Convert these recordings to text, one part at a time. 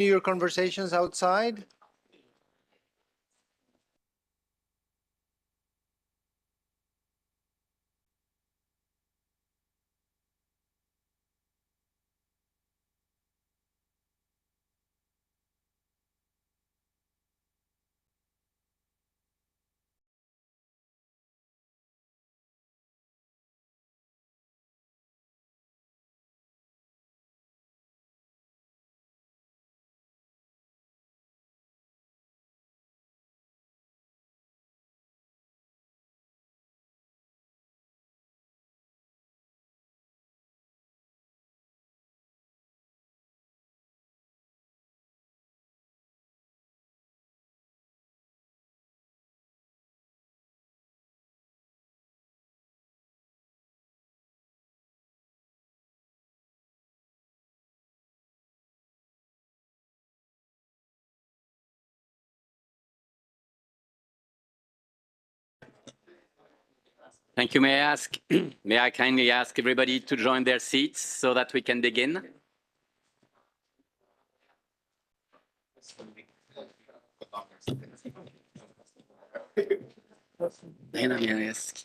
Your conversations outside. Thank you. May I kindly ask everybody to join their seats so that we can begin? May I ask?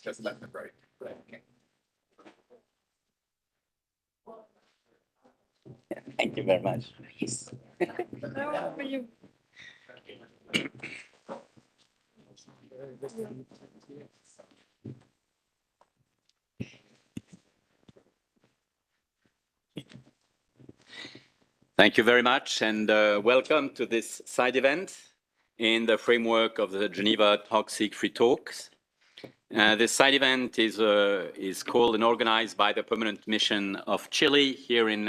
Just left and right. Thank you very much. Thank you very much, and welcome to this side event in the framework of the Geneva Toxic Free Talks. This side event is called and organized by the Permanent Mission of Chile here in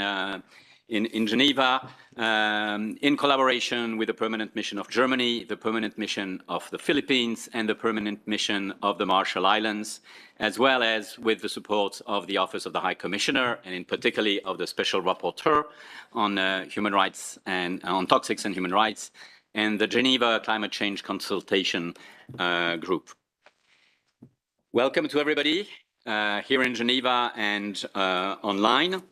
Geneva, in collaboration with the Permanent Mission of Germany, the Permanent Mission of the Philippines, and the Permanent Mission of the Marshall Islands, as well as with the support of the Office of the High Commissioner, and in particular of the Special Rapporteur on human rights and on toxics and human rights, and the Geneva Climate Change Consultation Group. Welcome to everybody here in Geneva and online.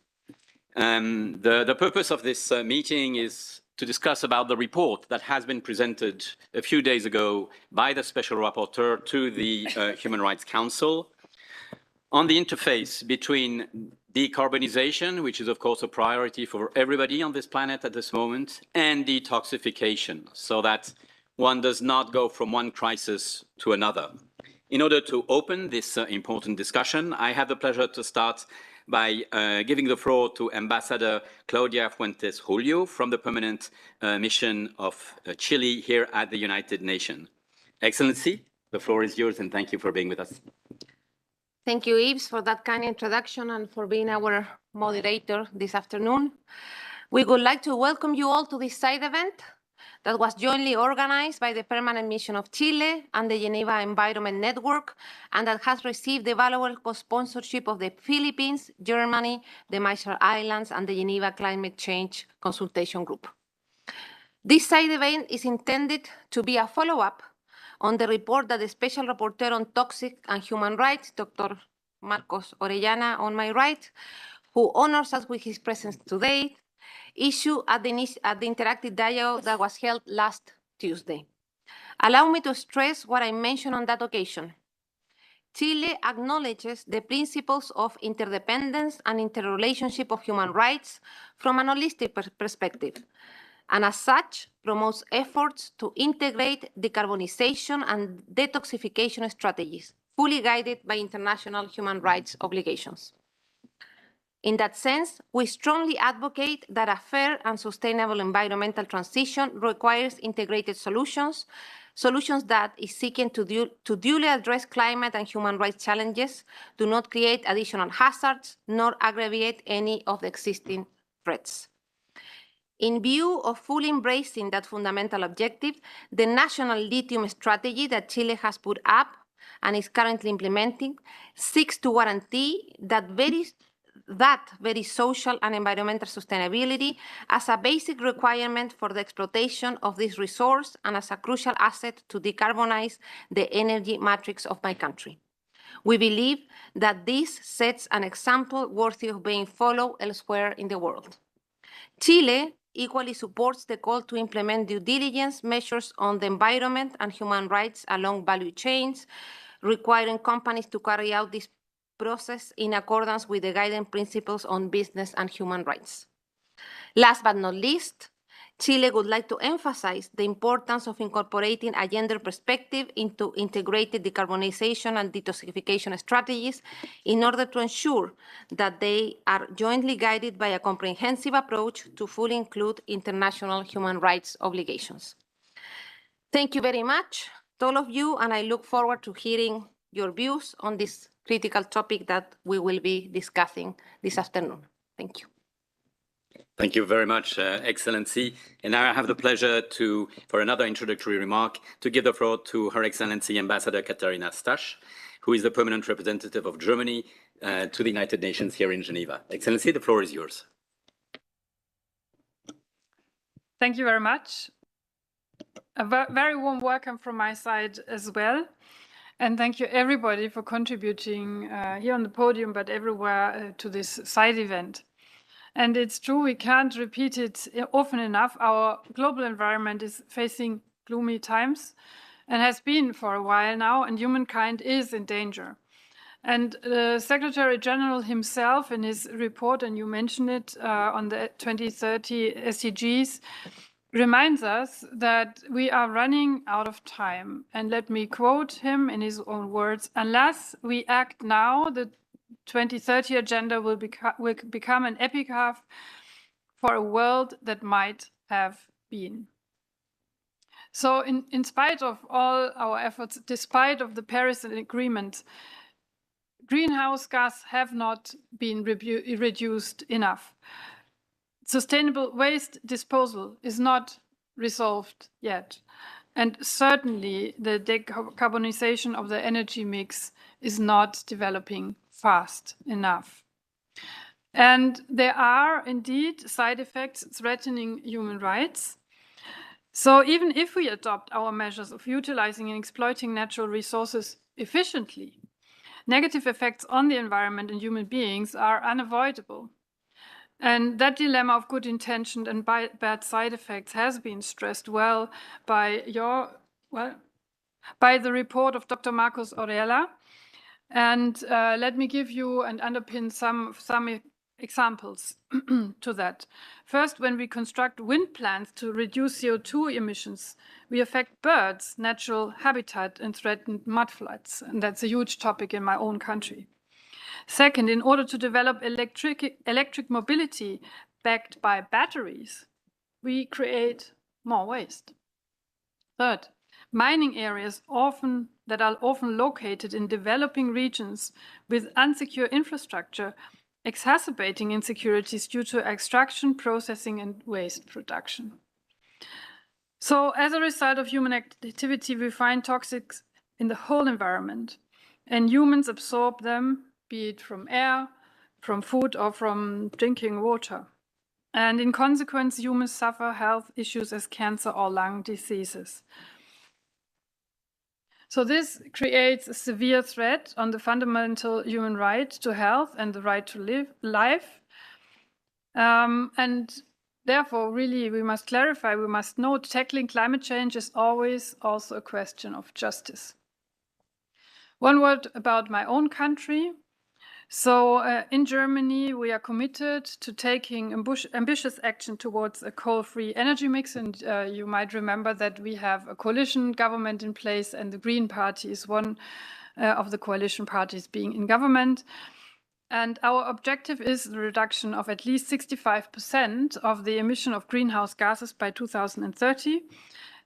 The purpose of this meeting is to discuss about the report that has been presented a few days ago by the Special Rapporteur to the Human Rights Council on the interface between decarbonization, which is of course a priority for everybody on this planet at this moment, and detoxification, so that one does not go from one crisis to another. In order to open this important discussion, I have the pleasure to start by giving the floor to Ambassador Claudia Fuentes Julio from the Permanent Mission of Chile here at the United Nations. Excellency, the floor is yours, and thank you for being with us. Thank you, Yves, for that kind introduction and for being our moderator this afternoon. We would like to welcome you all to this side event that was jointly organized by the Permanent Mission of Chile and the Geneva Environment Network, and that has received the valuable co-sponsorship of the Philippines, Germany, the Marshall Islands, and the Geneva Climate Change Consultation Group. This side event is intended to be a follow-up on the report that the Special Rapporteur on Toxic and Human Rights, Dr. Marcos Orellana, on my right, who honors us with his presence today, issued at the interactive dialogue that was held last Tuesday. Allow me to stress what I mentioned on that occasion. Chile acknowledges the principles of interdependence and interrelationship of human rights from an holistic perspective, and as such, promotes efforts to integrate decarbonization and detoxification strategies, fully guided by international human rights obligations. In that sense, we strongly advocate that a fair and sustainable environmental transition requires integrated solutions that is seeking to duly address climate and human rights challenges, do not create additional hazards, nor aggravate any of the existing threats. In view of fully embracing that fundamental objective, the national lithium strategy that Chile has put up and is currently implementing seeks to guarantee that very social and environmental sustainability as a basic requirement for the exploitation of this resource and as a crucial asset to decarbonize the energy matrix of my country. We believe that this sets an example worthy of being followed elsewhere in the world. Chile equally supports the call to implement due diligence measures on the environment and human rights along value chains, requiring companies to carry out this process in accordance with the guiding principles on business and human rights. Last but not least, Chile would like to emphasize the importance of incorporating a gender perspective into integrated decarbonization and detoxification strategies in order to ensure that they are jointly guided by a comprehensive approach to fully include international human rights obligations. Thank you very much to all of you, and I look forward to hearing your views on this critical topic that we will be discussing this afternoon. Thank you. Thank you very much, Excellency. And now I have the pleasure for another introductory remark, to give the floor to Her Excellency Ambassador Katharina Stasch, who is the permanent representative of Germany to the United Nations here in Geneva. Excellency, the floor is yours. Thank you very much. A very warm welcome from my side as well. And thank you everybody for contributing here on the podium, but everywhere to this side event. And it's true, we can't repeat it often enough. Our global environment is facing gloomy times and has been for a while now, and humankind is in danger. And the Secretary General himself in his report, and you mentioned it on the 2030 SDGs, reminds us that we are running out of time. And let me quote him in his own words: "Unless we act now, the 2030 agenda will become an epitaph for a world that might have been." So in spite of all our efforts, despite of the Paris Agreement, greenhouse gas have not been reduced enough. Sustainable waste disposal is not resolved yet. And certainly the decarbonization of the energy mix is not developing fast enough. And there are indeed side effects threatening human rights. So even if we adopt our measures of utilizing and exploiting natural resources efficiently, negative effects on the environment and human beings are unavoidable. And that dilemma of good intention and bad side effects has been stressed well by the report of Dr. Marcos Orellana. And let me give you and underpin some examples to that. First, when we construct wind plants to reduce CO2 emissions, we affect birds' natural habitat and threaten mudfloods. And that's a huge topic in my own country. Second, in order to develop electric mobility backed by batteries, we create more waste. Third, mining areas that are often located in developing regions with unsecure infrastructure, exacerbating insecurities due to extraction, processing, and waste production. So as a result of human activity, we find toxics in the whole environment, and humans absorb them, be it from air, from food, or from drinking water. And in consequence, humans suffer health issues as cancer or lung diseases. So this creates a severe threat on the fundamental human right to health and the right to live life. And therefore, really, we must clarify, we must note, tackling climate change is always also a question of justice. One word about my own country. So in Germany, we are committed to taking ambitious action towards a coal-free energy mix. And you might remember that we have a coalition government in place, and the Green Party is one of the coalition parties being in government. And our objective is the reduction of at least 65% of the emission of greenhouse gases by 2030.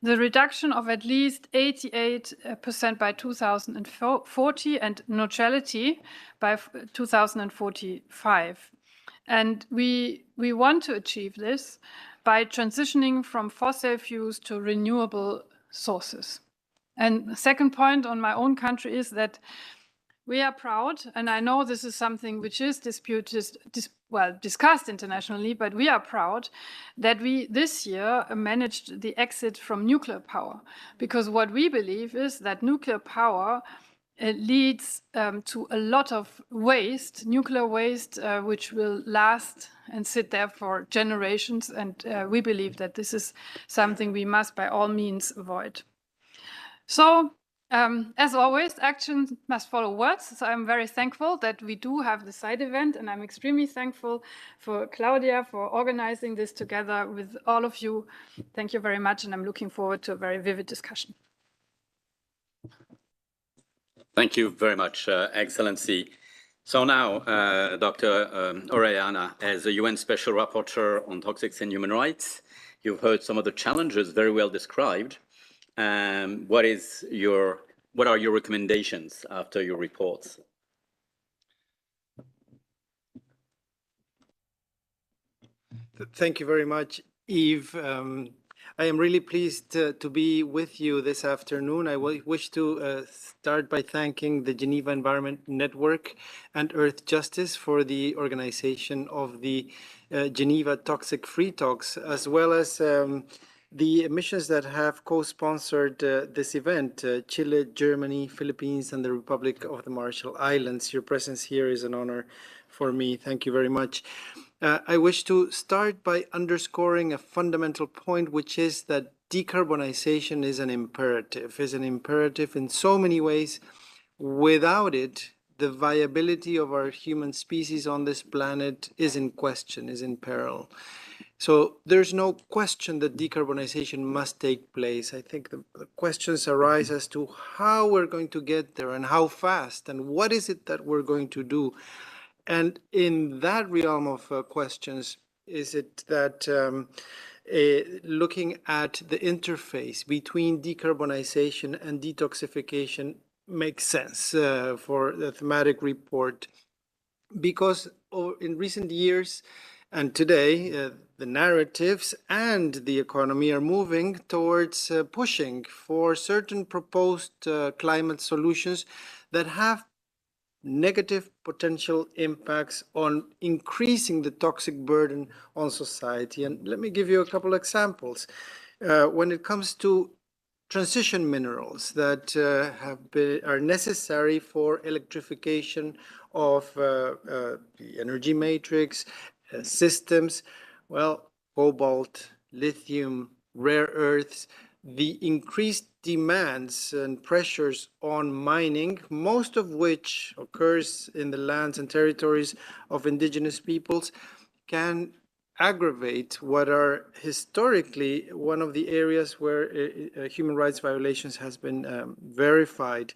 The reduction of at least 88% by 2040 and neutrality by 2045. And we want to achieve this by transitioning from fossil fuels to renewable sources. And the second point on my own country is that we are proud, and I know this is something which is discussed internationally, but we are proud that we this year managed the exit from nuclear power, because what we believe is that nuclear power it leads to a lot of waste, nuclear waste, which will last and sit there for generations. And we believe that this is something we must by all means avoid. So, as always, action must follow words. So I'm very thankful that we do have the side event, and I'm extremely thankful for Claudia for organizing this together with all of you. Thank you very much, and I'm looking forward to a very vivid discussion. Thank you very much, Excellency. So now, Dr. Orellana, as a UN Special Rapporteur on Toxics and Human Rights, you've heard some of the challenges very well described. What are your recommendations after your reports? Thank you very much, Yves. I am really pleased to be with you this afternoon. I wish to start by thanking the Geneva Environment Network and Earth Justice for the organization of the Geneva Toxic Free Talks, as well as the missions that have co-sponsored this event, Chile, Germany, Philippines, and the Republic of the Marshall Islands. Your presence here is an honor for me. Thank you very much. I wish to start by underscoring a fundamental point, which is that decarbonization is an imperative in so many ways. Without it, the viability of our human species on this planet is in question, is in peril. So there's no question that decarbonization must take place. I think the questions arise as to how we're going to get there and how fast and what is it that we're going to do. And in that realm of questions, is it that looking at the interface between decarbonization and detoxification makes sense for the thematic report? Because in recent years and today, the narratives and the economy are moving towards pushing for certain proposed climate solutions that have negative potential impacts on increasing the toxic burden on society. And let me give you a couple examples. When it comes to transition minerals that are necessary for electrification of the energy matrix systems, well, cobalt, lithium, rare earths, the increased demands and pressures on mining, most of which occurs in the lands and territories of indigenous peoples, can aggravate what are historically one of the areas where human rights violations has been verified.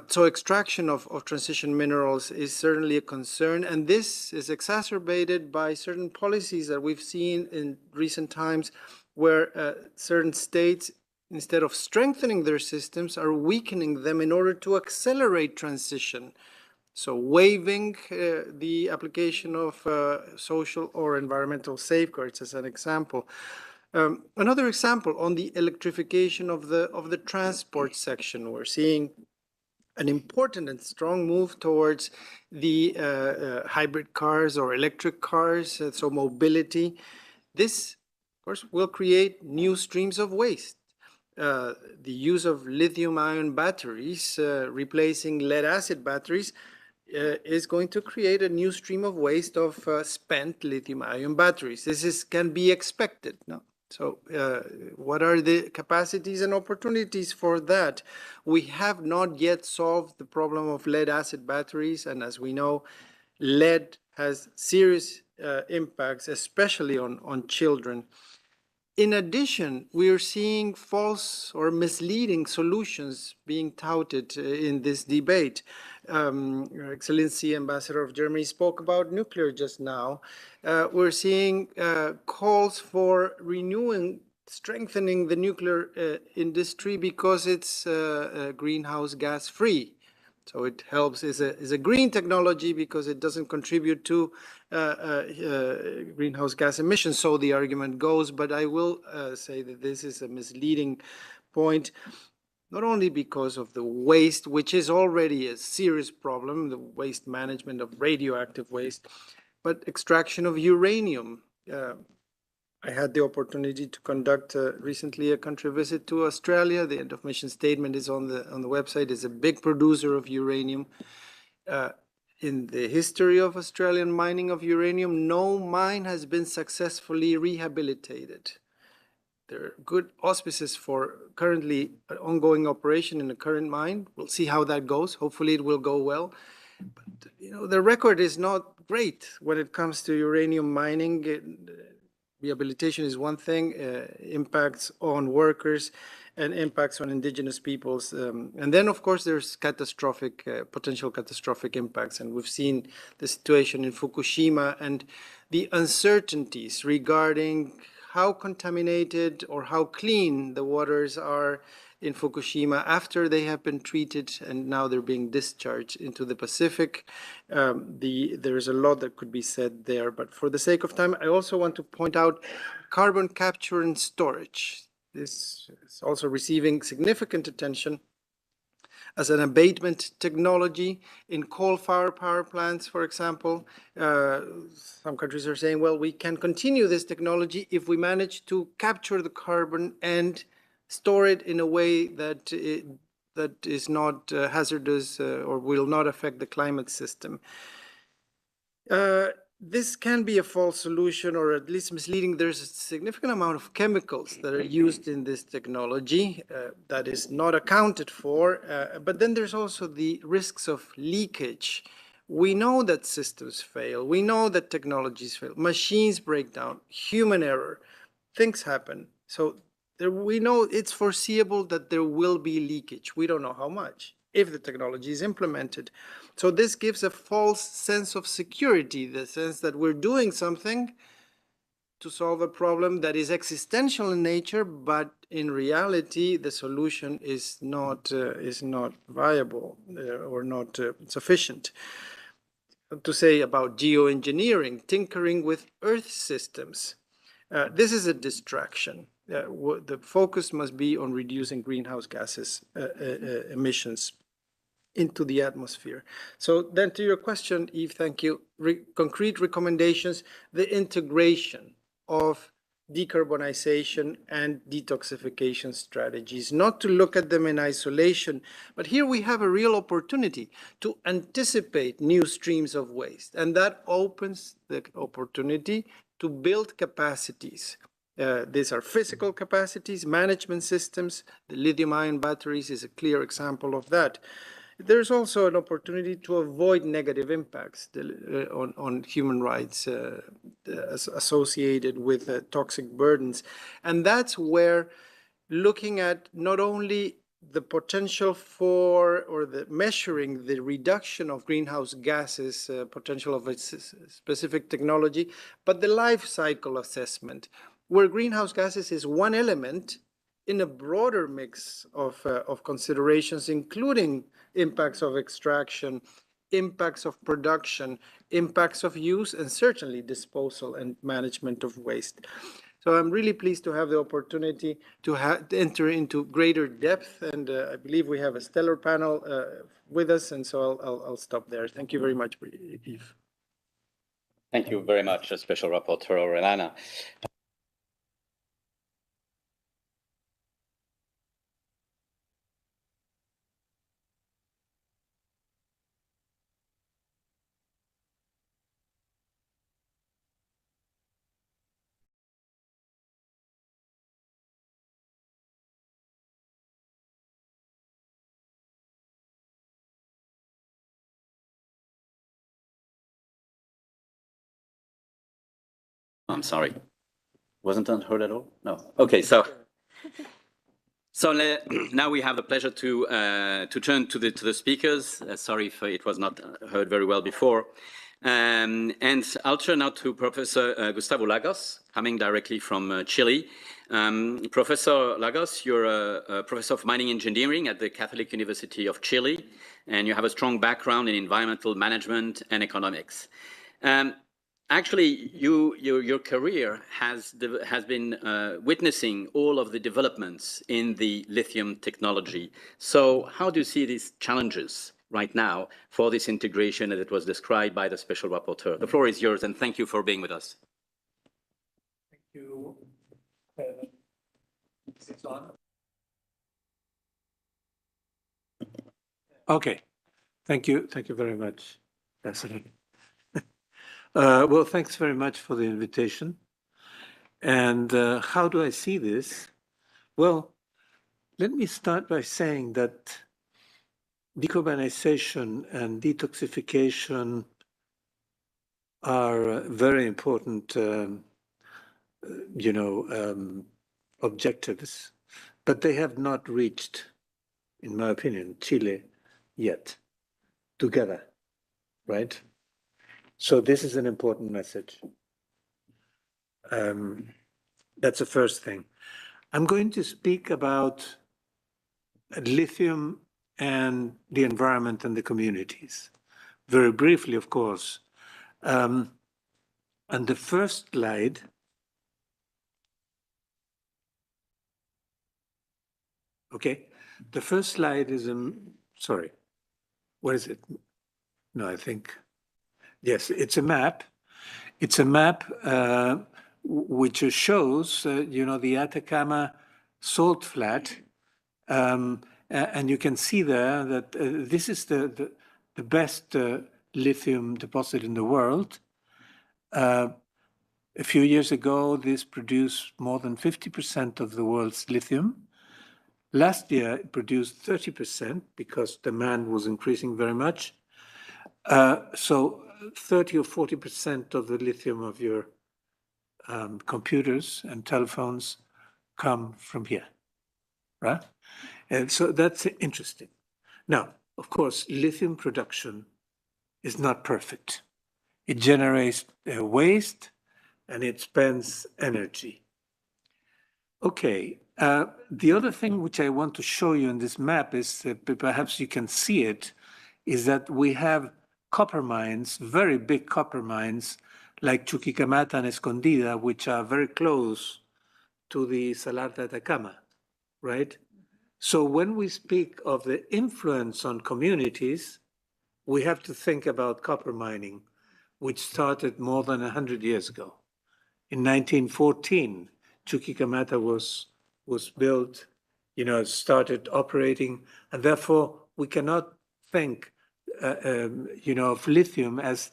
So extraction of transition minerals is certainly a concern, and this is exacerbated by certain policies that we've seen in recent times where certain states, instead of strengthening their systems, are weakening them in order to accelerate transition. So waiving the application of social or environmental safeguards as an example. Another example on the electrification of the transport section, we're seeing an important and strong move towards the hybrid cars or electric cars, so mobility. This, of course, will create new streams of waste. The use of lithium-ion batteries replacing lead-acid batteries is going to create a new stream of waste of spent lithium-ion batteries. This can be expected. No? So what are the capacities and opportunities for that? We have not yet solved the problem of lead-acid batteries, and as we know, lead has serious impacts, especially on children. In addition, we are seeing false or misleading solutions being touted in this debate. Your Excellency, Ambassador of Germany, spoke about nuclear just now. We're seeing calls for renewing, strengthening the nuclear industry because it's greenhouse gas free. So it helps, is a green technology because it doesn't contribute to greenhouse gas emissions, so the argument goes. But I will say that this is a misleading point, not only because of the waste, which is already a serious problem, the waste management of radioactive waste, but extraction of uranium. I had the opportunity to conduct recently a country visit to Australia. The end of mission statement is on the website. It's a big producer of uranium. In the history of Australian mining of uranium, no mine has been successfully rehabilitated. There are good auspices for currently ongoing operation in the current mine. We'll see how that goes. Hopefully it will go well. But, you know, the record is not great when it comes to uranium mining. Rehabilitation is one thing, impacts on workers and impacts on indigenous peoples. And then, of course, there's potential catastrophic impacts. And we've seen the situation in Fukushima and the uncertainties regarding how contaminated or how clean the waters are in Fukushima after they have been treated and now they're being discharged into the Pacific. There's a lot that could be said there, but for the sake of time, I also want to point out carbon capture and storage. This is also receiving significant attention as an abatement technology in coal-fired power plants, for example. Some countries are saying, well, we can continue this technology if we manage to capture the carbon and store it in a way that is not hazardous or will not affect the climate system. This can be a false solution or at least misleading. There's a significant amount of chemicals that are used in this technology that is not accounted for. But then there's also the risks of leakage. We know that systems fail. We know that technologies fail. Machines break down, human error, things happen. So we know it's foreseeable that there will be leakage. We don't know how much if the technology is implemented. So this gives a false sense of security, the sense that we're doing something to solve a problem that is existential in nature, but in reality, the solution is not viable or not sufficient. To say about geoengineering, tinkering with Earth systems. This is a distraction. The focus must be on reducing greenhouse gases emissions into the atmosphere. So then to your question, Eve, thank you. Concrete recommendations, the integration of decarbonization and detoxification strategies, not to look at them in isolation, but here we have a real opportunity to anticipate new streams of waste. And that opens the opportunity to build capacities. These are physical capacities, management systems. The lithium-ion batteries is a clear example of that. There's also an opportunity to avoid negative impacts on human rights associated with toxic burdens. And that's where looking at not only the potential for or the measuring the reduction of greenhouse gases potential of a specific technology, but the life cycle assessment, where greenhouse gases is one element in a broader mix of considerations, including impacts of extraction, impacts of production, impacts of use, and certainly disposal and management of waste. So I'm really pleased to have the opportunity to enter into greater depth, and I believe we have a stellar panel with us, and so I'll stop there. Thank you very much, Yves. Thank you very much, Special Rapporteur Orellana. I'm sorry. Wasn't heard at all? No. Okay, so now we have the pleasure to turn to the speakers. Sorry if it was not heard very well before. And I'll turn now to Professor Gustavo Lagos, coming directly from Chile. Professor Lagos, you're a professor of mining engineering at the Catholic University of Chile, and you have a strong background in environmental management and economics. Actually, your career has been witnessing all of the developments in the lithium technology. So how do you see these challenges right now for this integration that was described by the Special Rapporteur? The floor is yours, and thank you for being with us. You, is it on? Okay, thank you very much, President. Well, thanks very much for the invitation. And how do I see this? Well, let me start by saying that decarbonization and detoxification are very important, objectives, but they have not reached, in my opinion, Chile yet, together, right? So this is an important message. That's the first thing. I'm going to speak about lithium and the environment and the communities. Very briefly, of course. And the first slide, okay, the first slide is, sorry, what is it? No, I think, yes, it's a map. It's a map which shows, the Atacama salt flat. And you can see there that this is the best lithium deposit in the world. A few years ago, this produced more than 50% of the world's lithium. Last year, it produced 30% because demand was increasing very much. So 30 or 40% of the lithium of your computers and telephones come from here, right? And so that's interesting. Now, of course, lithium production is not perfect. It generates waste and it spends energy. Okay, the other thing which I want to show you in this map is, perhaps you can see it, is that we have copper mines, very big copper mines, like Chuquicamata and Escondida, which are very close to the Salar de Atacama, right? So when we speak of the influence on communities, we have to think about copper mining, which started more than 100 years ago. In 1914, Chuquicamata was built, started operating, and therefore we cannot think, of lithium as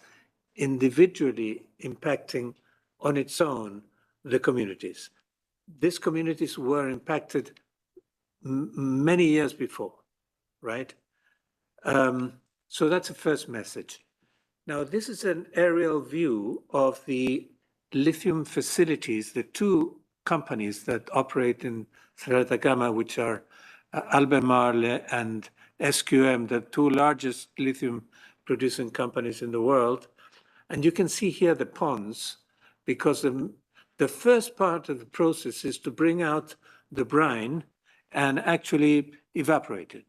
individually impacting on its own the communities. These communities were impacted many years before, right? So that's the first message. Now, this is an aerial view of the lithium facilities, the two companies that operate in Salar de Atacama, which are Albemarle and SQM, the two largest lithium producing companies in the world. And you can see here the ponds, because the first part of the process is to bring out the brine and actually evaporate it.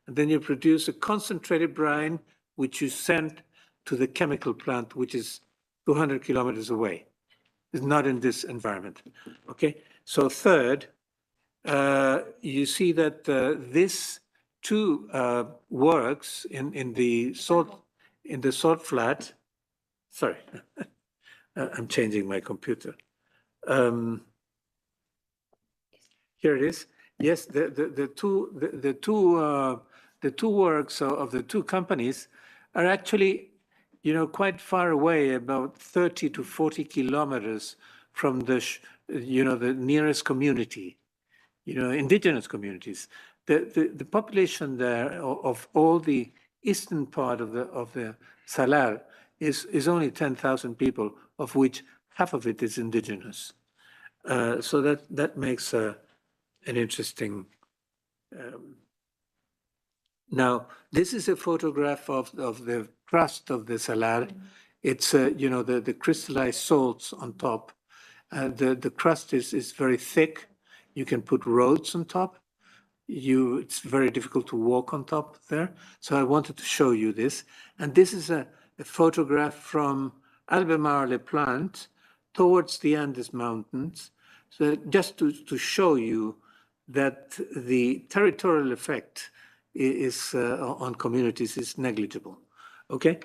And then you produce a concentrated brine, which you send to the chemical plant, which is 200 kilometers away. It's not in this environment, okay? So third, you see that this two works in the salt flat. Sorry, I'm changing my computer. Here it is. Yes, the two works of the two companies are actually, quite far away, about 30 to 40 kilometers from the nearest community, indigenous communities. The population there of all the eastern part of the Salar is only 10,000 people, of which half of it is indigenous. So that makes an interesting. Now, this is a photograph of the crust of the Salar. It's the crystallized salts on top. The crust is very thick. You can put roads on top. It's very difficult to walk on top there. So I wanted to show you this. And this is a photograph from Albemarle plant towards the Andes Mountains. So just to show you that the territorial effect is on communities is negligible. Okay.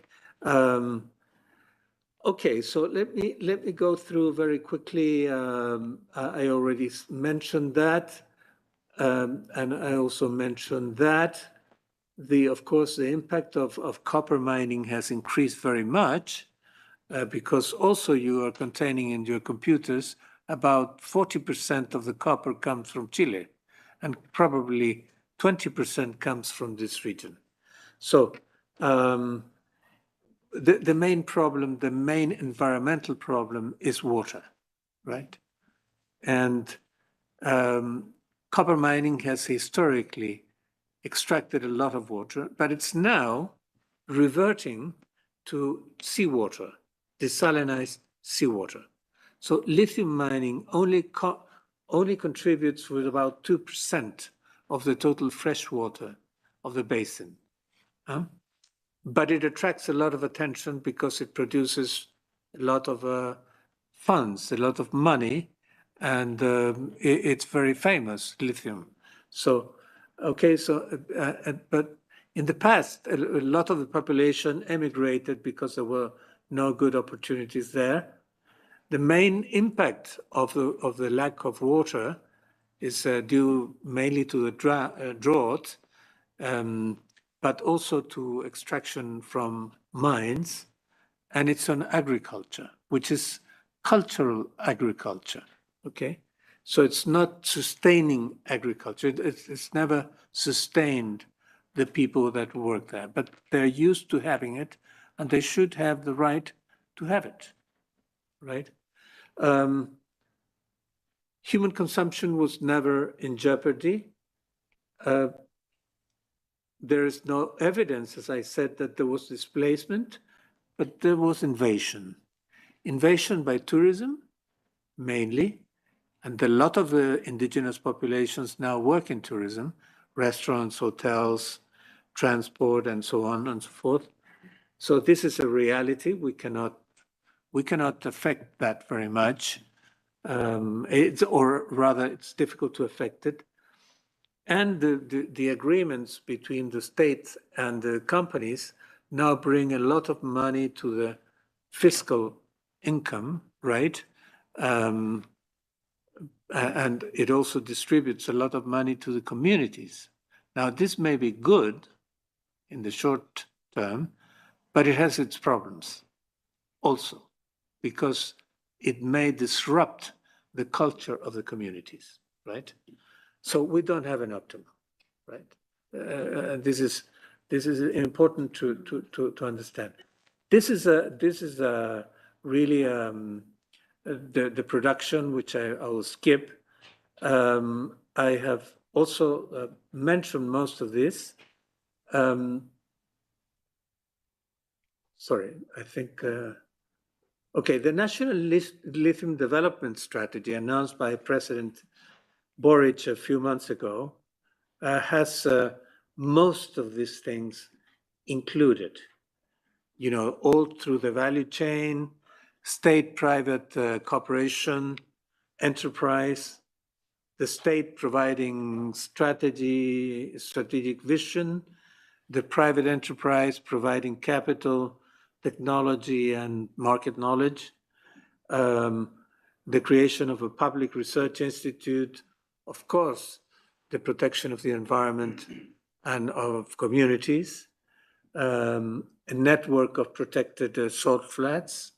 Okay, so let me go through very quickly. I already mentioned that, and I also mentioned that of course, the impact of copper mining has increased very much because also you are containing in your computers about 40% of the copper comes from Chile, and probably 20% comes from this region. So the main problem, the main environmental problem is water, right? And copper mining has historically extracted a lot of water, but it's now reverting to seawater, desalinized seawater. So lithium mining only contributes with about 2% of the total fresh water of the basin. But it attracts a lot of attention because it produces a lot of funds, a lot of money, and it's very famous, lithium. So, okay, but in the past, a lot of the population emigrated because there were no good opportunities there. The main impact of the lack of water is due mainly to the drought, but also to extraction from mines, and it's on agriculture, which is cultural agriculture, okay? So it's not sustaining agriculture. It's never sustained the people that work there, but they're used to having it, and they should have the right to have it, right? Human consumption was never in jeopardy. There is no evidence, as I said, that there was displacement, but there was invasion. Invasion by tourism, mainly, and a lot of the indigenous populations now work in tourism, restaurants, hotels, transport, and so on and so forth. So this is a reality. We cannot affect that very much. Or rather, it's difficult to affect it. And the agreements between the state and the companies now bring a lot of money to the fiscal income, right? And it also distributes a lot of money to the communities. Now, this may be good in the short term, but it has its problems also, because it may disrupt the culture of the communities, right? So we don't have an optimum, right? This is important to understand. This is really the production, which I will skip. I have also mentioned most of this. Sorry, I think. Okay, the National Lithium Development Strategy announced by President Boric a few months ago has most of these things included, you know, all through the value chain, state-private cooperation, enterprise, the state providing strategic vision, the private enterprise providing capital, technology, and market knowledge, the creation of a public research institute, of course, the protection of the environment and of communities, a network of protected salt flats,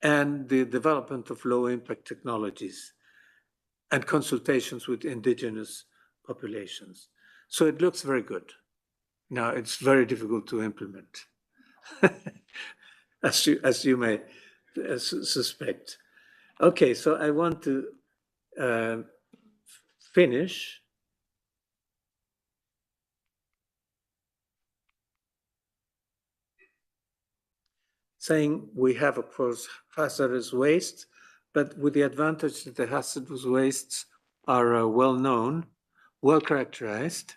and the development of low-impact technologies and consultations with indigenous populations. So it looks very good. Now, it's very difficult to implement, as you may suspect. Okay, so I want to finish saying we have, of course, hazardous waste, but with the advantage that the hazardous wastes are well known, well characterized,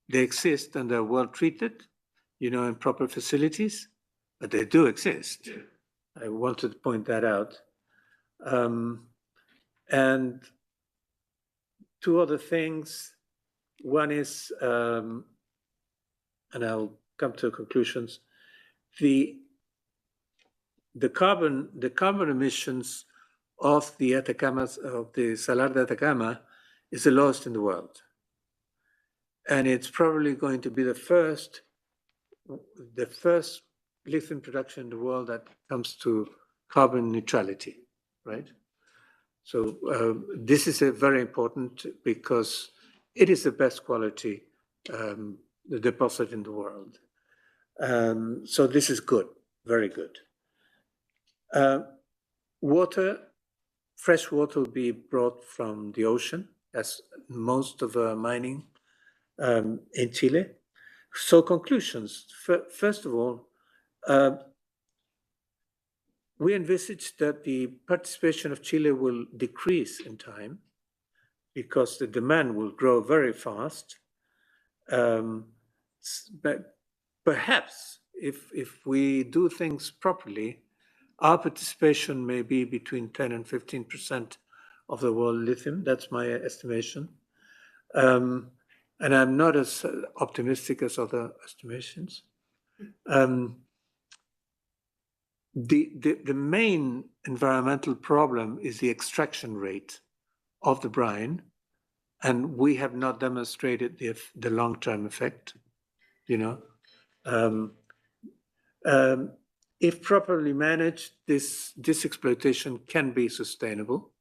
they exist and they're well treated, you know, in proper facilities, but they do exist. I wanted to point that out. And two other things. One is, and I'll come to conclusions, the the carbon emissions of the Salar de Atacama is the lowest in the world. And it's probably going to be the first lithium production in the world that comes to carbon neutrality, right? So this is very important because it is the best quality deposit in the world. So this is good, very good. Fresh water will be brought from the ocean, as most of mining in Chile. So conclusions, first of all, we envisage that the participation of Chile will decrease in time because the demand will grow very fast. But perhaps if we do things properly, our participation may be between 10 and 15% of the world lithium. That's my estimation. And I'm not as optimistic as other estimations. The main environmental problem is the extraction rate of the brine, and we have not demonstrated the long-term effect, you know. If properly managed, this exploitation can be sustainable,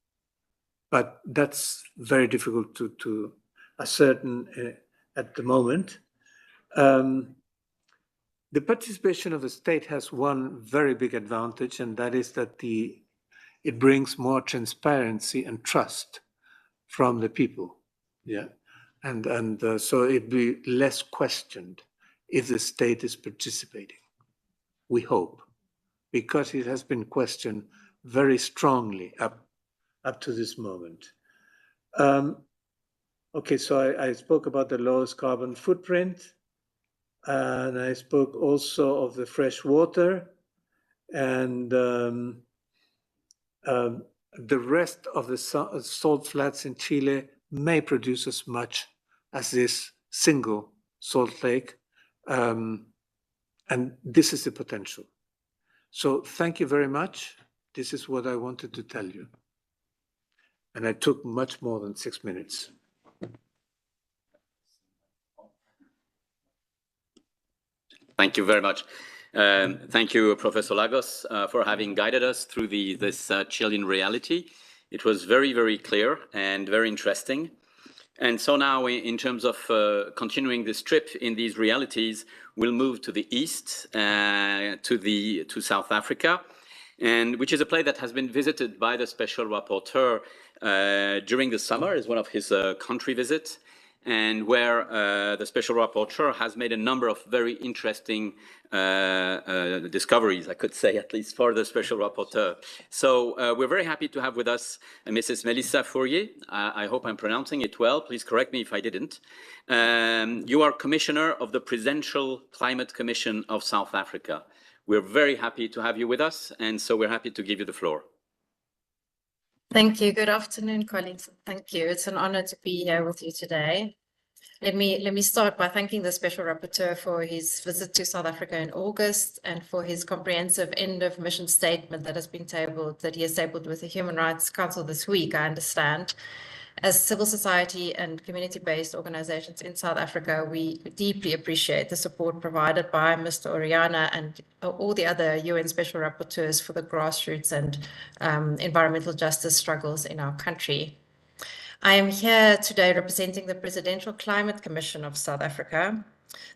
but that's very difficult to ascertain at the moment. The participation of the state has one very big advantage, and that is that it brings more transparency and trust from the people. Yeah, and so it'd be less questioned if the state is participating. We hope, because it has been questioned very strongly up to this moment. Okay, so I spoke about the lowest carbon footprint, and I spoke also of the fresh water, and the rest of the salt flats in Chile may produce as much as this single salt lake, and this is the potential. So thank you very much. This is what I wanted to tell you. And I took much more than 6 minutes. Thank you very much. Thank you, Professor Lagos, for having guided us through this Chilean reality. It was very, very clear and very interesting. And so now, in terms of continuing this trip in these realities, we'll move to the east, to South Africa, and which is a place that has been visited by the Special Rapporteur during the summer as one of his country visits, and where the Special Rapporteur has made a number of very interesting discoveries, I could say, at least for the Special Rapporteur. So we're very happy to have with us Mrs. Melissa Fourier. I hope I'm pronouncing it well. Please correct me if I didn't. You are Commissioner of the Presidential Climate Commission of South Africa. We're very happy to have you with us, and so we're happy to give you the floor. Thank you. Good afternoon, colleagues. Thank you. It's an honor to be here with you today. Let me start by thanking the Special Rapporteur for his visit to South Africa in August and for his comprehensive end of mission statement that he has tabled with the Human Rights Council this week, I understand. As civil society and community-based organizations in South Africa, we deeply appreciate the support provided by Mr. Orellana and all the other UN Special Rapporteurs for the grassroots and environmental justice struggles in our country. I am here today representing the Presidential Climate Commission of South Africa.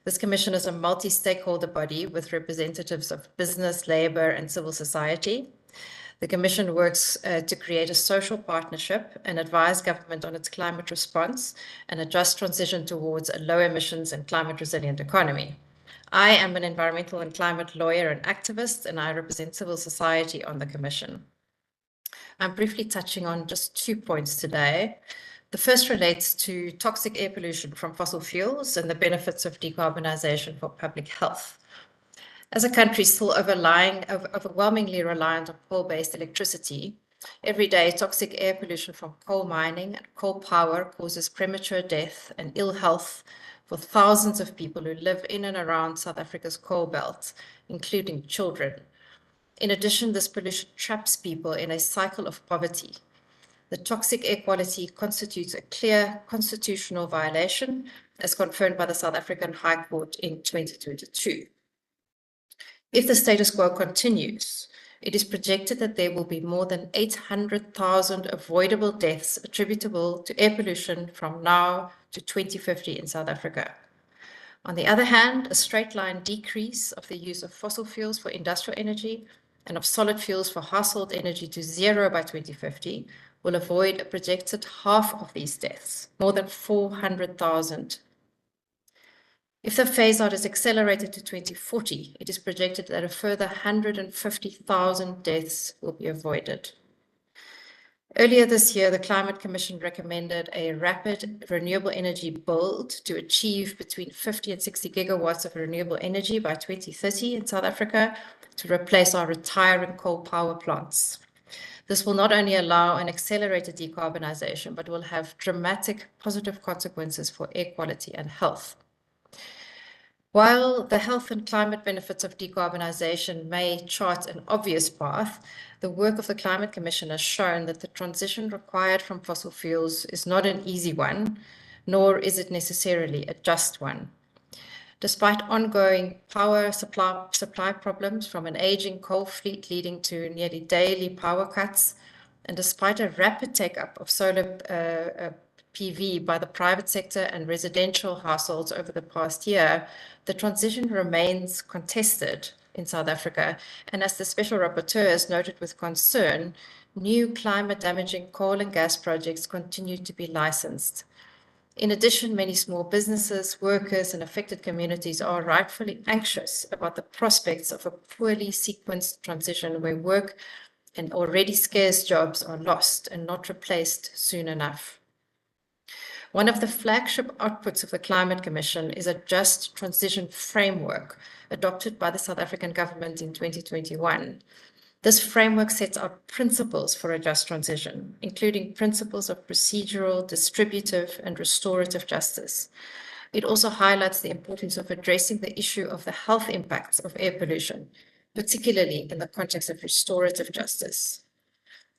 This commission is a multi-stakeholder body with representatives of business, labor, and civil society. The Commission works to create a social partnership and advise government on its climate response and a just transition towards a low emissions and climate resilient economy. I am an environmental and climate lawyer and activist, and I represent civil society on the Commission. I'm briefly touching on just 2 points today. The first relates to toxic air pollution from fossil fuels and the benefits of decarbonization for public health. As a country still overwhelmingly reliant on coal-based electricity, every day toxic air pollution from coal mining and coal power causes premature death and ill health for thousands of people who live in and around South Africa's coal belt, including children. In addition, this pollution traps people in a cycle of poverty. The toxic air quality constitutes a clear constitutional violation, as confirmed by the South African High Court in 2022. If the status quo continues, it is projected that there will be more than 800,000 avoidable deaths attributable to air pollution from now to 2050 in South Africa. On the other hand, a straight line decrease of the use of fossil fuels for industrial energy and of solid fuels for household energy to zero by 2050 will avoid a projected half of these deaths, more than 400,000. If the phase-out is accelerated to 2040, it is projected that a further 150,000 deaths will be avoided. Earlier this year, the Climate Commission recommended a rapid renewable energy build to achieve between 50 and 60 gigawatts of renewable energy by 2030 in South Africa to replace our retiring coal power plants. This will not only allow an accelerated decarbonization, but will have dramatic positive consequences for air quality and health. While the health and climate benefits of decarbonization may chart an obvious path, the work of the Climate Commission has shown that the transition required from fossil fuels is not an easy one, nor is it necessarily a just one. Despite ongoing power supply problems from an aging coal fleet leading to nearly daily power cuts, and despite a rapid take-up of solar PV by the private sector and residential households over the past year, the transition remains contested in South Africa. And as the Special Rapporteur has noted with concern, new climate-damaging coal and gas projects continue to be licensed. In addition, many small businesses, workers, and affected communities are rightfully anxious about the prospects of a poorly sequenced transition where work and already scarce jobs are lost and not replaced soon enough. One of the flagship outputs of the Climate Commission is a just transition framework adopted by the South African government in 2021. This framework sets out principles for a just transition, including principles of procedural, distributive, and restorative justice. It also highlights the importance of addressing the issue of the health impacts of air pollution, particularly in the context of restorative justice.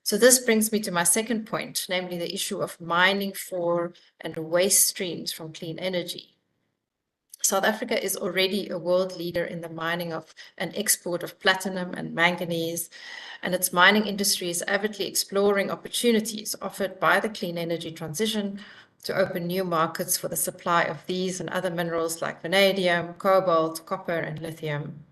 So this brings me to my second point, namely the issue of mining for and waste streams from clean energy. South Africa is already a world leader in the mining of and export of platinum and manganese, and its mining industry is avidly exploring opportunities offered by the clean energy transition to open new markets for the supply of these and other minerals like vanadium, cobalt, copper, and lithium.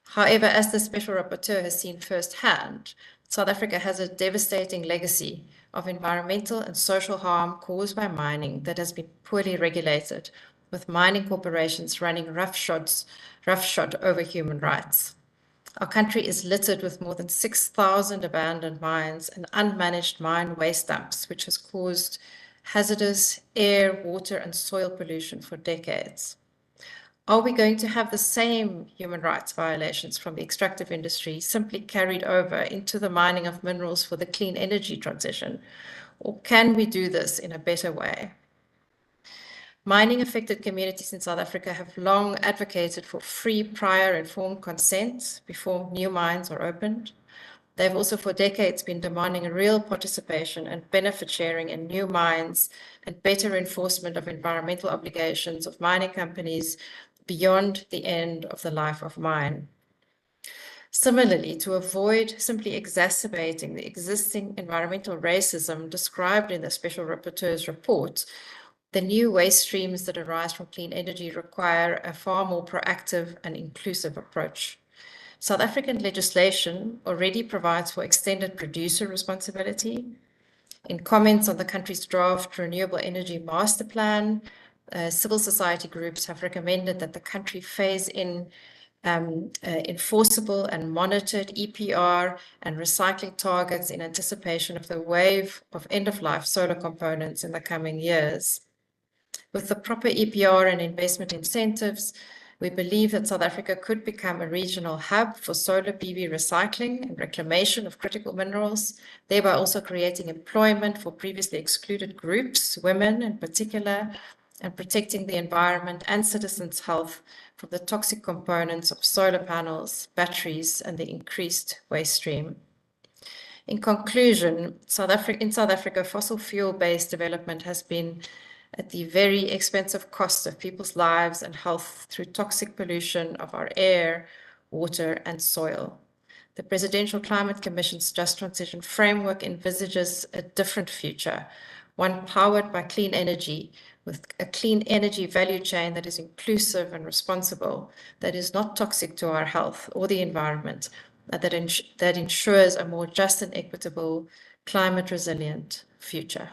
However, as the Special Rapporteur has seen firsthand, South Africa has a devastating legacy of environmental and social harm caused by mining that has been poorly regulated, with mining corporations running roughshod over human rights. Our country is littered with more than 6,000 abandoned mines and unmanaged mine waste dumps, which has caused hazardous air, water, and soil pollution for decades. Are we going to have the same human rights violations from the extractive industry simply carried over into the mining of minerals for the clean energy transition? Or can we do this in a better way? Mining affected communities in South Africa have long advocated for free prior informed consent before new mines are opened. They've also for decades been demanding real participation and benefit sharing in new mines and better enforcement of environmental obligations of mining companies beyond the end of the life of mine. Similarly, to avoid simply exacerbating the existing environmental racism described in the Special Rapporteur's report, the new waste streams that arise from clean energy require a far more proactive and inclusive approach. South African legislation already provides for extended producer responsibility. In comments on the country's draft renewable energy master plan, civil society groups have recommended that the country phase in enforceable and monitored EPR and recycling targets in anticipation of the wave of end-of-life solar components in the coming years. With the proper EPR and investment incentives, we believe that South Africa could become a regional hub for solar PV recycling and reclamation of critical minerals, thereby also creating employment for previously excluded groups, women in particular, and protecting the environment and citizens' health from the toxic components of solar panels, batteries, and the increased waste stream. In conclusion, in South Africa, fossil fuel-based development has been at the very expensive cost of people's lives and health through toxic pollution of our air, water, and soil. The Presidential Climate Commission's Just Transition Framework envisages a different future, one powered by clean energy, with a clean energy value chain that is inclusive and responsible, that is not toxic to our health or the environment, that ensures a more just and equitable, climate resilient future.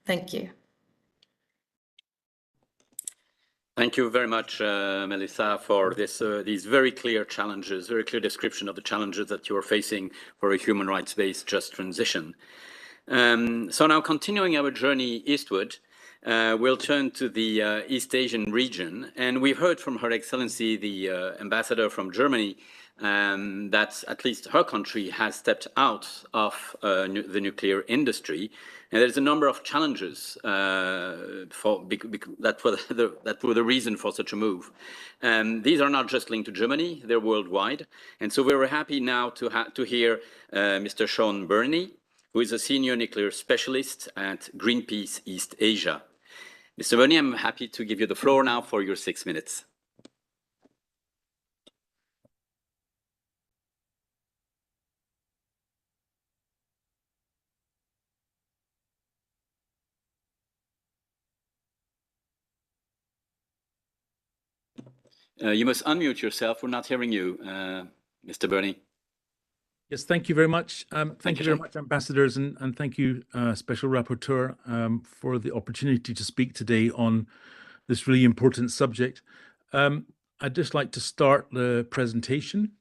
Thank you. Thank you very much, Melissa, for these very clear challenges, very clear description of the challenges that you are facing for a human rights-based just transition. So now, continuing our journey eastward, we'll turn to the East Asian region, and we've heard from Her Excellency, the ambassador from Germany, that at least her country has stepped out of the nuclear industry. And there's a number of challenges that were the reason for such a move. These are not just linked to Germany, they're worldwide. And so we were happy now to hear Mr. Sean Burney, who is a senior nuclear specialist at Greenpeace East Asia. Mr. Burney, I'm happy to give you the floor now for your 6 minutes. You must unmute yourself. We're not hearing you, Mr. Burney. Yes, thank you very much. Thank you very much, ambassadors, and thank you, Special Rapporteur, for the opportunity to speak today on this really important subject. I'd just like to start the presentation.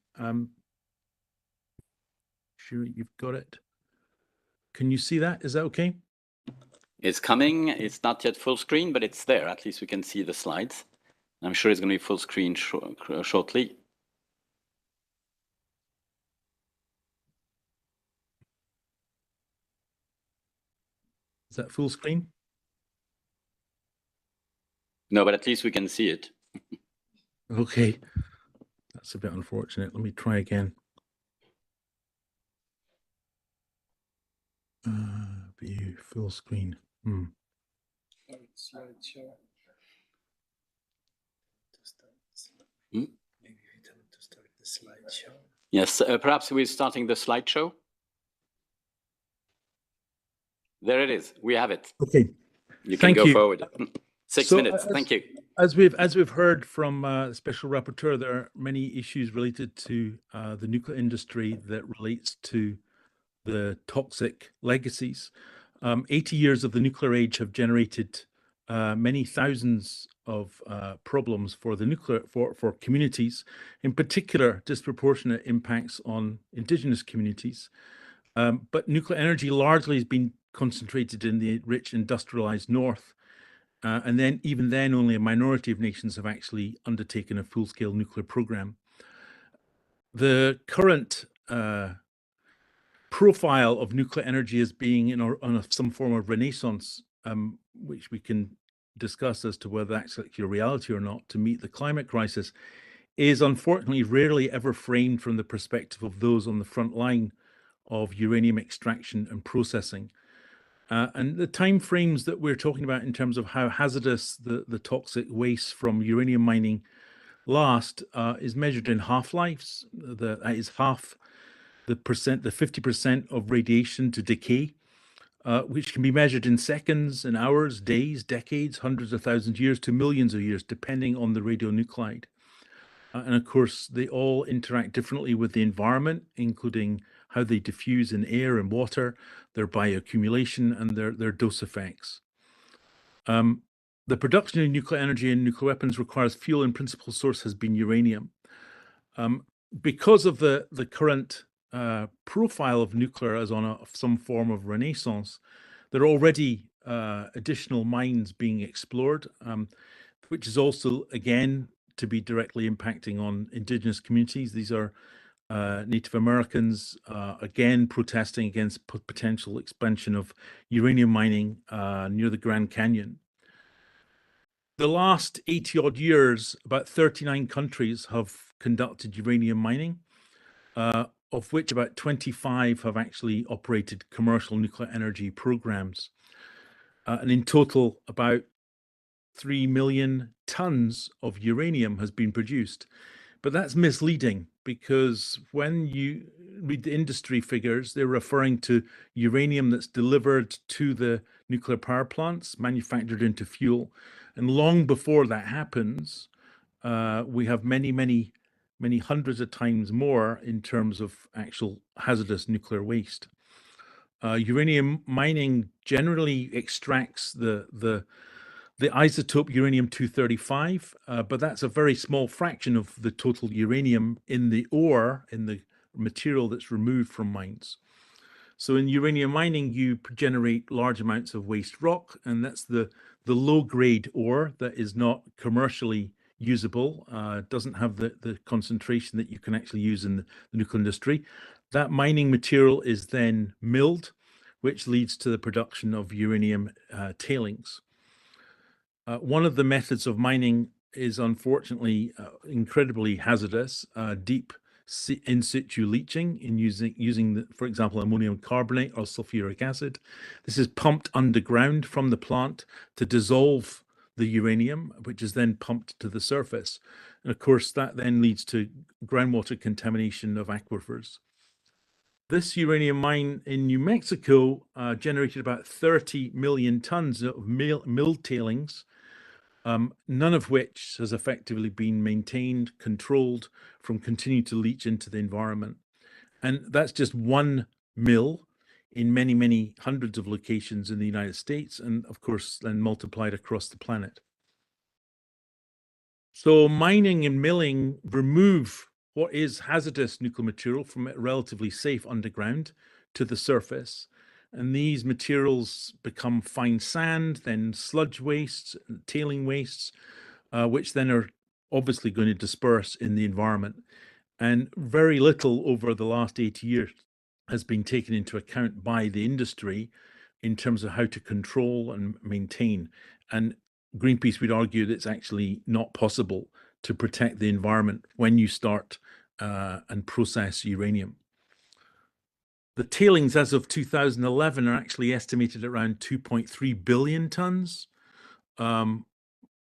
Sure you've got it. Can you see that? Is that okay? It's coming. It's not yet full screen, but it's there. At least we can see the slides. I'm sure it's going to be full screen shortly. Is that full screen? No, but at least we can see it. Okay, that's a bit unfortunate. Let me try again. View full screen. Maybe we tell them to start the slideshow. Yes, perhaps we're starting the slideshow. There it is. We have it. Okay. You can go forward. 6 minutes. Thank you. As we've heard from Special Rapporteur, there are many issues related to the nuclear industry that relates to the toxic legacies. 80 years of the nuclear age have generated many thousands of problems for the for communities, in particular disproportionate impacts on indigenous communities. But nuclear energy largely has been concentrated in the rich industrialized north, and then even then only a minority of nations have actually undertaken a full-scale nuclear program. The current profile of nuclear energy as being on some form of renaissance, which we can discuss as to whether that's actually a reality or not, to meet the climate crisis, is unfortunately rarely ever framed from the perspective of those on the front line of uranium extraction and processing. And the time frames that we're talking about in terms of how hazardous the toxic waste from uranium mining last is measured in half-lives. That is half the 50% of radiation to decay, which can be measured in seconds, in hours, days, decades, hundreds of thousands of years to millions of years, depending on the radionuclide. And of course, they all interact differently with the environment, including how they diffuse in air and water, their bioaccumulation, and their dose effects. The production of nuclear energy and nuclear weapons requires fuel, and principal source has been uranium. Because of the current profile of nuclear as on some form of renaissance, there are already additional mines being explored, which is also, again, to be directly impacting on indigenous communities. These are Native Americans, again, protesting against potential expansion of uranium mining near the Grand Canyon. the last 80 odd years, about 39 countries have conducted uranium mining, of which about 25 have actually operated commercial nuclear energy programs. And in total, about 3 million tons of uranium has been produced. But that's misleading, because when you read the industry figures, they're referring to uranium that's delivered to the nuclear power plants, manufactured into fuel. And long before that happens, we have many hundreds of times more in terms of actual hazardous nuclear waste. Uranium mining generally extracts the isotope uranium-235, but that's a very small fraction of the total uranium in the ore, in the material that's removed from mines. So in uranium mining, you generate large amounts of waste rock, and that's the low-grade ore that is not commercially usable, doesn't have the concentration that you can actually use in the nuclear industry. That mining material is then milled, which leads to the production of uranium tailings. One of the methods of mining is unfortunately incredibly hazardous, deep in situ leaching, in using for example, ammonium carbonate or sulfuric acid. This is pumped underground from the plant to dissolve the uranium, which is then pumped to the surface. And of course, that then leads to groundwater contamination of aquifers. This uranium mine in New Mexico generated about 30 million tons of milled tailings, none of which has effectively been maintained, controlled from continuing to leach into the environment. And that's just one mill in many hundreds of locations in the United States, and of course, then multiplied across the planet. So mining and milling remove what is hazardous nuclear material from it relatively safe underground to the surface. And these materials become fine sand, then sludge wastes, tailing wastes, which then are obviously going to disperse in the environment. And very little over the last 80 years has been taken into account by the industry in terms of how to control and maintain. And Greenpeace would argue that it's actually not possible to protect the environment when you start and process uranium. The tailings as of 2011 are actually estimated at around 2.3 billion tons,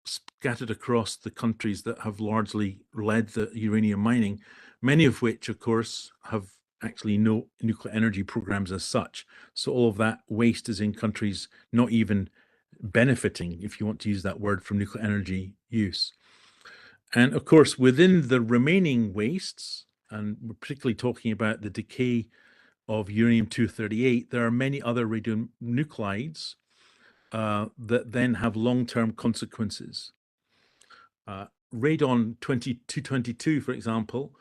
scattered across the countries that have largely led the uranium mining, many of which, of course, have actually no nuclear energy programs as such. So all of that waste is in countries not even benefiting, if you want to use that word, from nuclear energy use. And of course, within the remaining wastes, and we're particularly talking about the decay of uranium-238, there are many other radionuclides that then have long-term consequences. Radon-222, for example,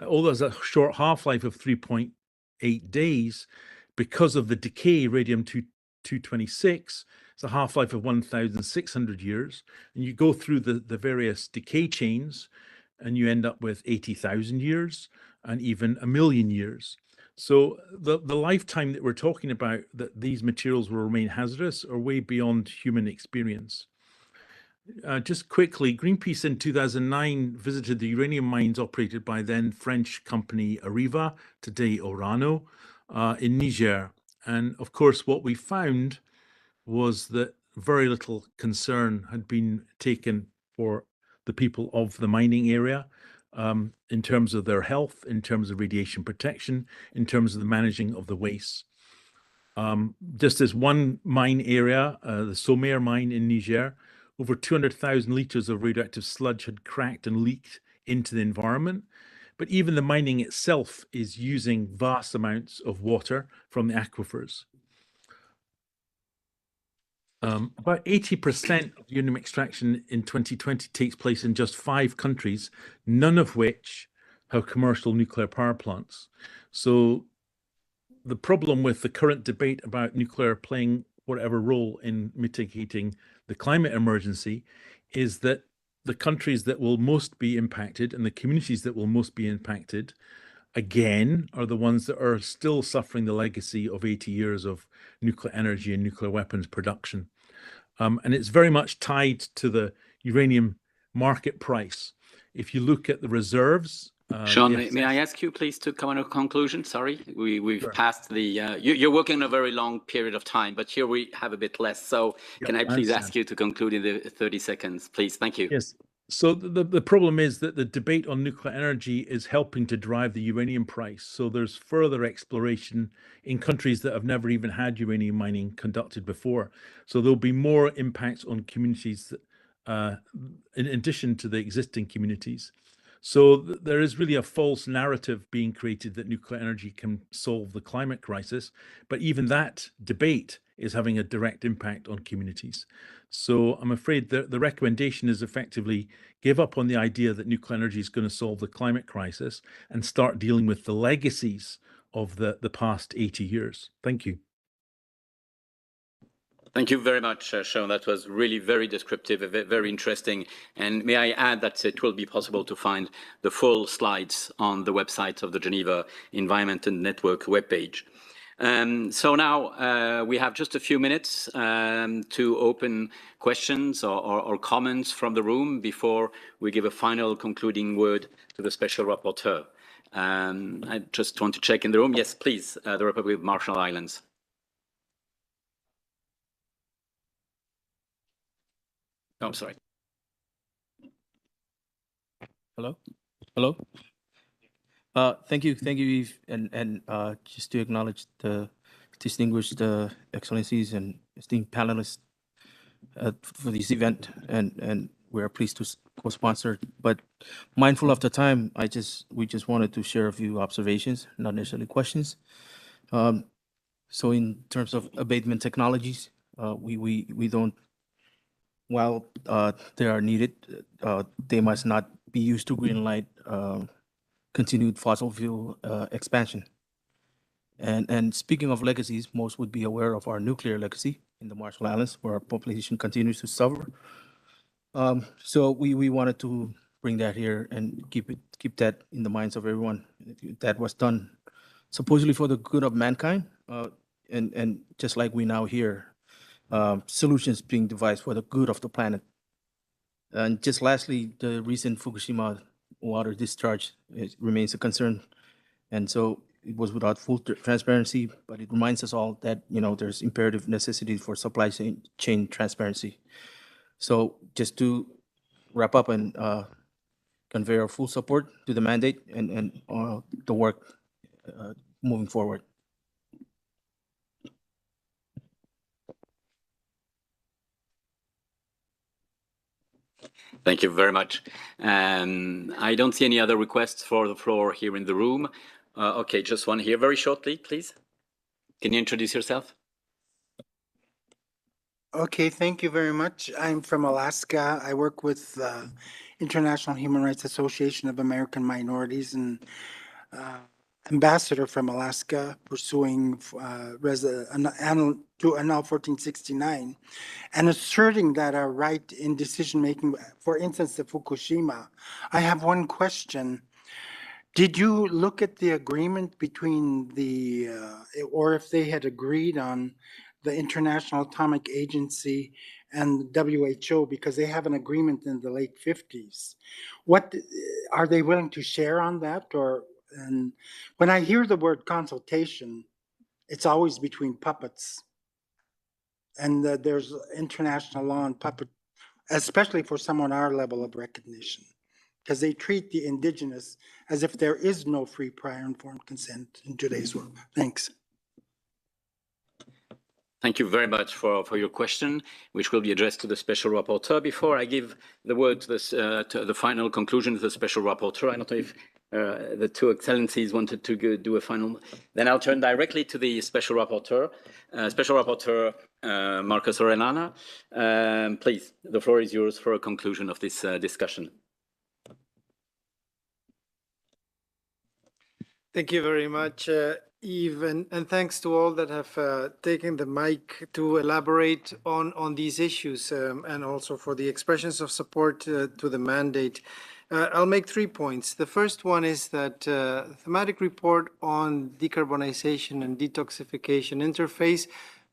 although there's a short half-life of 3.8 days, because of the decay, radium-226, it's a half-life of 1,600 years. And you go through the various decay chains, and you end up with 80,000 years and even 1,000,000 years. So the lifetime that we're talking about, that these materials will remain hazardous, are way beyond human experience. Just quickly, Greenpeace in 2009 visited the uranium mines operated by then French company Areva, today Orellana, in Niger. And of course, what we found was that very little concern had been taken for the people of the mining area in terms of their health, in terms of radiation protection, in terms of the managing of the waste. Just as one mine area, the Somer mine in Niger, over 200,000 liters of radioactive sludge had cracked and leaked into the environment. But even the mining itself is using vast amounts of water from the aquifers. About 80% of uranium extraction in 2020 takes place in just 5 countries, none of which have commercial nuclear power plants. So the problem with the current debate about nuclear playing whatever role in mitigating the climate emergency is that the countries that will most be impacted and the communities that will most be impacted, again, are the ones that are still suffering the legacy of 80 years of nuclear energy and nuclear weapons production. And it's very much tied to the uranium market price. If you look at the reserves, Sean, may I ask you please to come on a conclusion? Sorry, we've Sure. passed the, you're working a very long period of time, but here we have a bit less. So can I please ask you to conclude in the 30 seconds, please? Thank you. Yes. So the problem is that the debate on nuclear energy is helping to drive the uranium price. So there's further exploration in countries that have never even had uranium mining conducted before. So there'll be more impacts on communities in addition to the existing communities. So there is really a false narrative being created that nuclear energy can solve the climate crisis, but even that debate is having a direct impact on communities. So I'm afraid that the recommendation is effectively give up on the idea that nuclear energy is going to solve the climate crisis and start dealing with the legacies of the past 80 years. Thank you. Thank you very much, Sean. That was really very descriptive, very interesting. And may I add that it will be possible to find the full slides on the website of the Geneva Environment and Network webpage. So now we have just a few minutes to open questions or comments from the room before we give a final concluding word to the Special Rapporteur. I just want to check in the room. Yes, please, the Republic of Marshall Islands. Oh, I'm sorry. Hello. Thank you, Yves, and just to acknowledge the distinguished excellencies and esteemed panelists for this event, and we are pleased to co-sponsor. But mindful of the time, we just wanted to share a few observations, not necessarily questions. So in terms of abatement technologies, we don't. While they are needed, they must not be used to greenlight continued fossil fuel expansion. And speaking of legacies, most would be aware of our nuclear legacy in the Marshall Islands, where our population continues to suffer. So we wanted to bring that here and keep that in the minds of everyone. That was done supposedly for the good of mankind, and just like we now hear. Solutions being devised for the good of the planet. And just lastly, the recent Fukushima water discharge remains a concern. And so it was without full transparency, but it reminds us all that, there's imperative necessity for supply chain transparency. So just to wrap up and convey our full support to the mandate and the work moving forward. Thank you very much. I don't see any other requests for the floor here in the room. Okay, just one here very shortly, please. Can you introduce yourself? Okay, thank you very much. I'm from Alaska. I work with the International Human Rights Association of American Minorities and ambassador from Alaska pursuing to annul 1469 and asserting that our right in decision-making, for instance, the Fukushima. I have one question. Did you look at the agreement between or if they had agreed on the International Atomic Agency and WHO, because they have an agreement in the late 50s? What are they willing to share on that? And when I hear the word consultation, it's always between puppets. And there's international law on puppet, especially for someone our level of recognition, because they treat the indigenous as if there is no free, prior, informed consent in today's world. Thanks. Thank you very much for your question, which will be addressed to the Special Rapporteur. Before I give the word to the final conclusion to the Special Rapporteur, I don't know if the two excellencies wanted to do a final. Then I'll turn directly to the Special Rapporteur. Special Rapporteur Marcus Orellana, please, the floor is yours for a conclusion of this discussion. Thank you very much, Yves, and thanks to all that have taken the mic to elaborate on these issues and also for the expressions of support to the mandate. I'll make 3 points. The first one is that thematic report on decarbonization and detoxification interface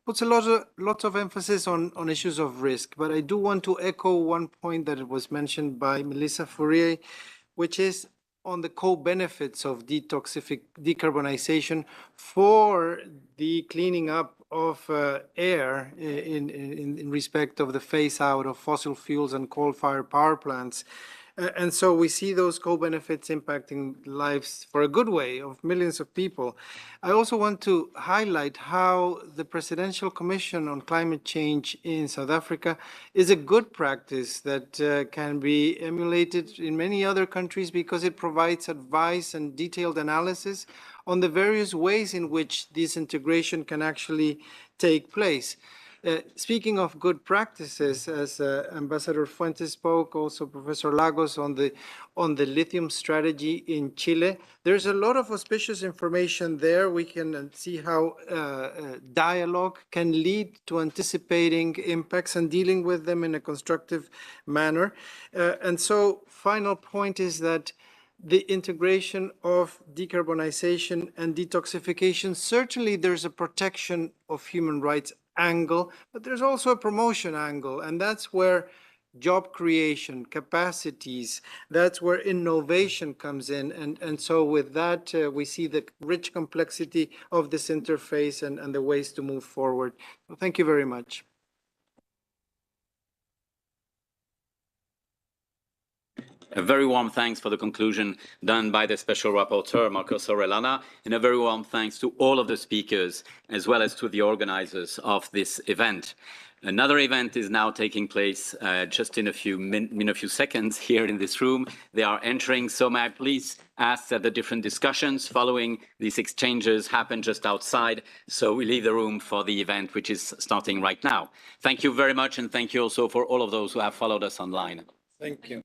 puts lots of emphasis on issues of risk. But I do want to echo one point that was mentioned by Melissa Fourier, which is on the co-benefits of decarbonization for the cleaning up of air in respect of the phase out of fossil fuels and coal-fired power plants. And so we see those co-benefits impacting lives for a good way of millions of people. I also want to highlight how the Presidential Commission on Climate Change in South Africa is a good practice that can be emulated in many other countries because it provides advice and detailed analysis on the various ways in which this integration can actually take place. Speaking of good practices, as Ambassador Fuentes spoke, also Professor Lagos on the lithium strategy in Chile, there's a lot of auspicious information there. We can see how dialogue can lead to anticipating impacts and dealing with them in a constructive manner. And so, final point is that the integration of decarbonization and detoxification, certainly there's a protection of human rights angle, but there's also a promotion angle, and that's where job creation, capacities, that's where innovation comes in. And so with that, we see the rich complexity of this interface and the ways to move forward. Well, thank you very much. A very warm thanks for the conclusion done by the Special Rapporteur, Marcos Orellana, and a very warm thanks to all of the speakers, as well as to the organizers of this event. Another event is now taking place just in a few seconds here in this room. They are entering, so may I please ask that the different discussions following these exchanges happen just outside, so we leave the room for the event, which is starting right now. Thank you very much, and thank you also for all of those who have followed us online. Thank you.